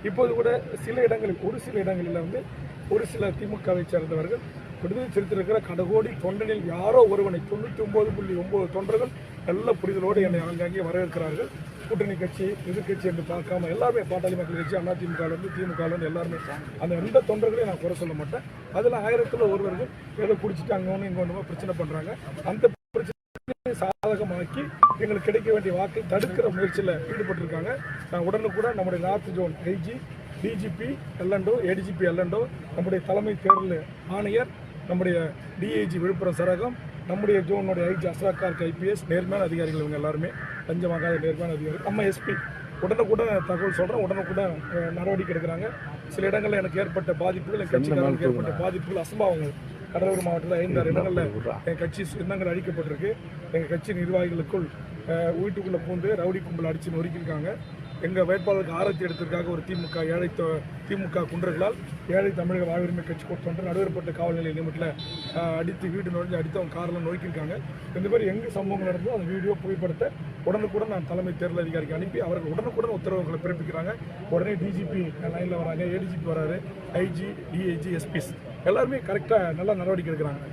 இப்போது கூட சில இடங்களில் ஒரு சில இடங்களில் வந்து ஒரு சில திமுகவை சேர்ந்தவர்கள் விடுதலை சிறுத்தைகள் கடகோடி தொண்டனில் யாரோ ஒருவனை 99.9 தொண்டர்கள் நல்ல புரிதலோடு என்னை அங்கங்கே வரவேற்கிறார்கள். கூட்டணி கட்சி எதிர்கட்சி என்று பார்க்காம எல்லாருமே பாட்டாளி மக்கள் கட்சி அதிமுகலேருந்து திமுகலேருந்து எல்லாருமே அந்த எந்த தொண்டர்களையும் நான் குறை சொல்ல மாட்டேன். அதில் 1000ல் ஒருவர்கள் ஏதோ குடிச்சிட்டு அங்கே ஒன்று இங்கே ஒன்றுமா பிரச்சனை பண்ணுறாங்க. அந்த பிரச்சனை சாதகமாக்கி எங்களுக்கு கிடைக்க வேண்டிய வாக்கை தடுக்கிற முயற்சியில் ஈடுபட்டிருக்காங்க. நான் உடனுக்குடன் நம்முடைய north zone IG, DGP L and O, ADGP L and O, நம்முடைய தலைமை தேர்தல் ஆணையர், நம்முடைய டிஐஜி விழுப்புரம் சரகம், நம்முடைய ஜோனுடைய ஐஜி அஸ்ராக் ஐபிஎஸ், நேர்மையான அதிகாரிகள் இவங்க எல்லாருமே லஞ்சமாகாத நேர்மையான அதிகாரிகள். நம்ம எஸ்பி உடனுக்குடன் தகவல் சொல்கிறோம், உடனுக்குடன் நடவடிக்கை எடுக்கிறாங்க. சில இடங்களில் எனக்கு ஏற்பட்ட பாதிப்புகள், என் கட்சிக்காரர்களுக்கு ஏற்பட்ட பாதிப்புகள், அசம்பாவங்கள் கடலூர் மாவட்டத்தில் 5-6 இடங்களில் என் கட்சி சின்னங்கள் அழிக்கப்பட்டிருக்கு. எங்கள் கட்சி நிர்வாகிகளுக்குள் வீட்டுக்குள்ளே பூந்து ரவுடி கும்பல் அடித்து நொறுக்கியிருக்காங்க. எங்கள் வேட்பாளருக்கு ஆரத்தி எடுத்ததற்காக ஒரு திமுக குன்றர்களால் ஏழை தமிழக வாழ்வுரிமை கட்சி தொண்டர் நடுவர்பட்ட காவல் நிலைய லிமிட்டில் அடித்து வீடு நுழைஞ்சு அடித்து அவங்க காரில் நொறுக்கியிருக்காங்க. இந்த மாதிரி எங்கே சம்பவங்கள் நடந்தோ அந்த வீடியோ புகைப்படத்தை உடனுக்குடன் நான் தலைமை தேர்தல் அதிகாரிக்கு அனுப்பி அவர்கள் உடனுக்குடன் உத்தரவுகளை பிறப்பிக்கிறாங்க. உடனே டிஜிபி லைனில் வராங்க, ஏடிஜிபி வராரு, ஐஜி, டிஐஜி, எஸ்பிஸ் எல்லாருமே கரெக்டாக நல்லா நடவடிக்கை எடுக்கிறாங்க.